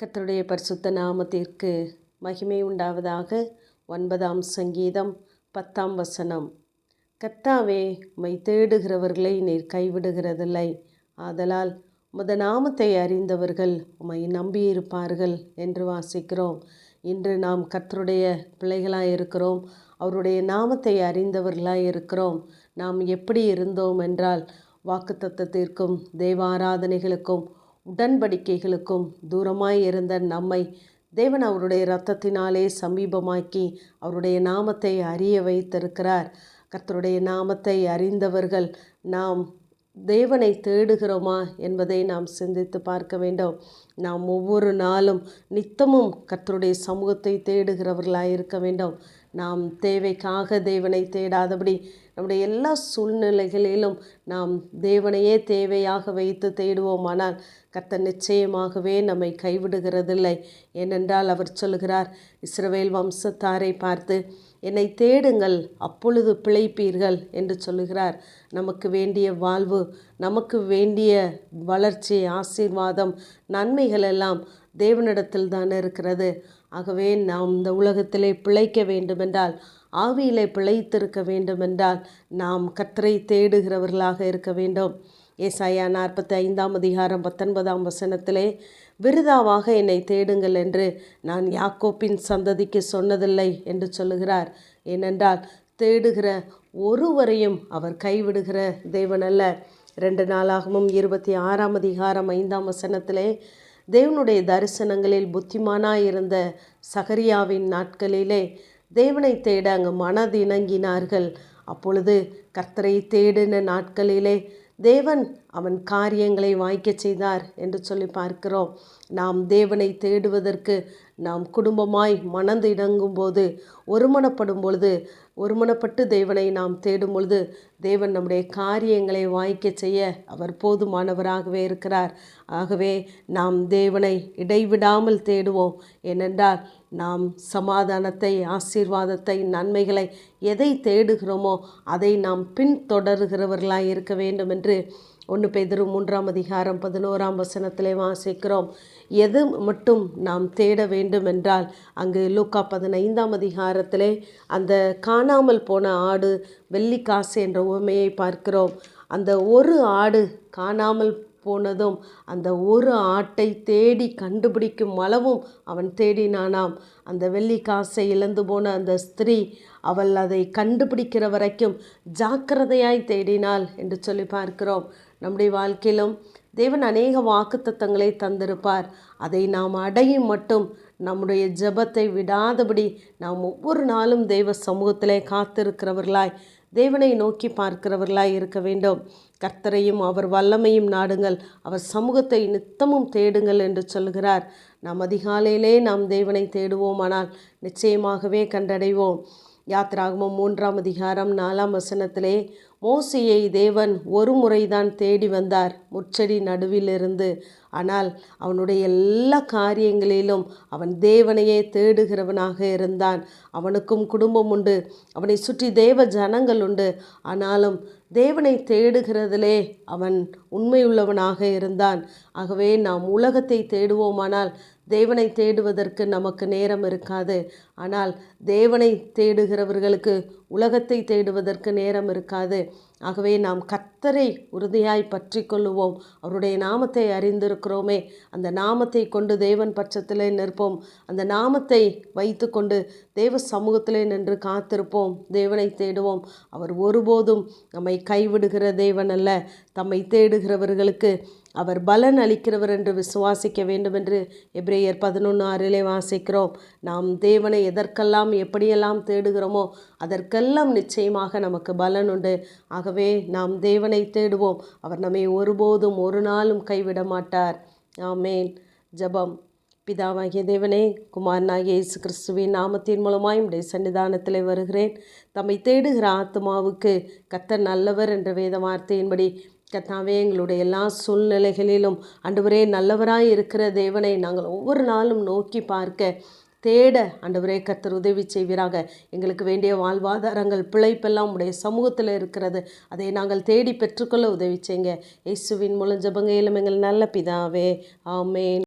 கர்த்தருடைய பரிசுத்த நாமத்திற்கு மகிமை உண்டாவதாக. 9ஆம் சங்கீதம் 10ஆம் வசனம். கர்த்தாவே, உம்மை தேடுகிறவர்களை நீர் கைவிடுகிறதில்லை. ஆதலால் உமது நாமத்தை அறிந்தவர்கள் உம்மை நம்பியிருப்பார்கள் என்று வாசிக்கிறோம். இன்று நாம் கர்த்தருடைய பிள்ளைகளாய் இருக்கிறோம். அவருடைய நாமத்தை அறிந்தவர்களாய் இருக்கிறோம். நாம் எப்படி இருந்தோம் என்றால், வாக்குத்தத்தத்திற்கும் தேவாராதனைகளுக்கும் உடன்படிக்கைகளுக்கும் தூரமாய் இருந்த நம்மை தேவன் அவருடைய இரத்தத்தினாலே சமீபமாக்கி அவருடைய நாமத்தை அறிய வைத்திருக்கிறார். கர்த்தருடைய நாமத்தை அறிந்தவர்கள் நாம் தேவனை தேடுகிறோமா என்பதை நாம் சிந்தித்து பார்க்க வேண்டும். நாம் ஒவ்வொரு நாளும் நித்தமும் கர்த்தருடைய சமூகத்தை தேடுகிறவர்களாக இருக்க வேண்டும். நாம் தேவைக்காக தேவனை தேடாதபடி நம்முடைய எல்லா சூழ்நிலைகளிலும் நாம் தேவனையே தேவையாக வைத்து தேடுவோமானால் கர்த்தர் நிச்சயமாகவே நம்மை கைவிடுகிறதில்லை. ஏனென்றால் அவர் சொல்கிறார், இஸ்ரவேல் வம்சத்தாரை பார்த்து, என்னை தேடுங்கள், அப்பொழுது பிழைப்பீர்கள் என்று சொல்லுகிறார். நமக்கு வேண்டிய வாழ்வு, நமக்கு வேண்டிய வளர்ச்சி, ஆசீர்வாதம், நன்மைகள் எல்லாம் தேவனிடத்தில் தான் இருக்கிறது. ஆகவே நாம் இந்த உலகத்திலே பிழைக்க வேண்டுமென்றால், ஆவியிலே பிழைத்திருக்க வேண்டுமென்றால் நாம் கர்த்தரை தேடுகிறவர்களாக இருக்க வேண்டும். ஏசாயா 45ஆம் அதிகாரம் 19ஆம் வசனத்திலே, விருதாவாக என்னை தேடுங்கள் என்று நான் யாக்கோப்பின் சந்ததிக்கு சொன்னதில்லை என்று சொல்லுகிறார். ஏனென்றால் தேடுகிற ஒருவரையும் அவர் கைவிடுகிற தேவன் அல்ல. 2 நாளாகமும் 26ஆம் அதிகாரம் 5ஆம் வசனத்திலே, தேவனுடைய தரிசனங்களில் புத்திமானாயிருந்த சகரியாவின் நாட்களிலே தேவனை தேட அங்கு மனதிணங்கினார்கள். அப்பொழுது கர்த்தரை தேடின நாட்களிலே தேவன் அவன் காரியங்களை வாய்க்க செய்தார் என்று சொல்லி பார்க்கிறோம். நாம் தேவனை தேடுவதற்கு நாம் குடும்பமாய் மனது இணங்கும் போது, ஒருமனப்படும் பொழுது, ஒருமனப்பட்டு தேவனை நாம் தேடும் பொழுது தேவன் நம்முடைய காரியங்களை வாய்க்க செய்ய அவர் போதுமானவராகவே இருக்கிறார். ஆகவே நாம் தேவனை இடைவிடாமல் தேடுவோம். ஏனென்றால் நாம் சமாதானத்தை, ஆசீர்வாதத்தை, நன்மைகளை எதை தேடுகிறோமோ அதை நாம் பின்தொடர்கிறவர்களாய் இருக்க வேண்டும் என்று 1 பேதுரு 3ஆம் அதிகாரம் 11ஆம் வசனத்திலே வாசிக்கிறோம். எது மட்டும் நாம் தேட வேண்டும் என்றால், அங்கு லூக்கா 15ஆம் அதிகாரத்திலே அந்த காணாமல் போன ஆடு வெள்ளிக்காசு என்ற உவமையை பார்க்கிறோம். அந்த ஒரு ஆடு காணாமல் போனதும் அந்த ஒரு ஆட்டை தேடி கண்டுபிடிக்கும் அளவும் அவன் தேடினானாம். அந்த வெள்ளிக்காசை இழந்து போன அந்த ஸ்திரீ, அவள் அதை கண்டுபிடிக்கிற வரைக்கும் ஜாக்கிரதையாய் தேடினாள் என்று சொல்லி பார்க்கிறோம். நம்முடைய வாழ்க்கையிலும் தேவன் அநேக வாக்குத்தத்தங்களை தந்திருப்பார். அதை நாம் அடையும் மட்டும் நம்முடைய ஜெபத்தை விடாதபடி நாம் ஒவ்வொரு நாளும் தேவ சமூகத்திலே காத்திருக்கிறவர்களாய், தேவனை நோக்கி பார்க்கிறவர்களாய் இருக்க வேண்டும். கர்த்தரையும் அவர் வல்லமையும் நாடுங்கள், அவர் சமூகத்தை நித்தமும் தேடுங்கள் என்று சொல்கிறார். நாம் அதிகாலையிலே நாம் தேவனை தேடுவோமானால் நிச்சயமாகவே கண்டடைவோம். யாத்திராகமம் 3ஆம் அதிகாரம் 4ஆம் வசனத்திலே, மோசேயை தேவன் ஒரு முறைதான் தேடி வந்தார் முட்செடி நடுவிலிருந்து. ஆனால் அவனுடைய எல்லா காரியங்களிலும் அவன் தேவனையே தேடுகிறவனாக இருந்தான். அவனுக்கும் குடும்பம் உண்டு, அவனை சுற்றி தேவ ஜனங்கள் உண்டு. ஆனாலும் தேவனை தேடுகிறதிலே அவன் உண்மையுள்ளவனாக இருந்தான். ஆகவே நாம் உலகத்தை தேடுவோமானால் தேவனை தேடுவதற்கு நமக்கு நேரம் இருக்காது. ஆனால் தேவனை தேடுகிறவர்களுக்கு உலகத்தை தேடுவதற்கு நேரம் இருக்காது. ஆகவே நாம் கர்த்தரை உறுதியாய் பற்றி கொள்ளுவோம். அவருடைய நாமத்தை அறிந்திருக்கிறோமே, அந்த நாமத்தை கொண்டு தேவன் பட்சத்திலே நிற்போம். அந்த நாமத்தை வைத்து கொண்டு தேவ சமூகத்திலே நின்று காத்திருப்போம். தேவனை தேடுவோம். அவர் ஒருபோதும் நம்மை கைவிடுகிற தேவன் அல்ல. தம்மை தேடுகிறவர்களுக்கு அவர் பலன் அளிக்கிறவர் என்று விசுவாசிக்க வேண்டும் என்று எபிரேயர் 11:6 வாசிக்கிறோம். நாம் தேவனை எதற்கெல்லாம் எப்படியெல்லாம் தேடுகிறோமோ அதற்கெல்லாம் நிச்சயமாக நமக்கு பலன் உண்டு. ஆகவே நாம் தேவனை தேடுவோம். அவர் நம்மை ஒருபோதும் ஒரு நாளும் கைவிட மாட்டார். ஆமேன். ஜெபம். பிதாவாகிய தேவனே, குமாரனாகிய இயேசு கிறிஸ்துவின் நாமத்தின் மூலமாய் உம்முடைய சன்னிதானத்திலே வருகிறேன். தம்மை தேடுகிற ஆத்மாவுக்கு கர்த்தர் நல்லவர் என்ற வேத வார்த்தையின்படி கர்த்தாவே, எங்களுடைய எல்லா சூழ்நிலைகளிலும் ஆண்டவரே நல்லவராய் இருக்கிற தேவனை நாங்கள் ஒவ்வொரு நாளும் நோக்கி பார்க்க தேட ஆண்டவரே கர்த்தர் உதவி செய்வீராக. எங்களுக்கு வேண்டிய வாழ்வாதாரங்கள், பிழைப்பெல்லாம் உடைய சமூகத்தில் இருக்கிறது. அதை நாங்கள் தேடி பெற்றுக்கொள்ள உதவி செய்யுங்க. இயேசுவின் மூலம் ஜெபங்க. எங்கள் நல்ல பிதாவே. ஆமேன்.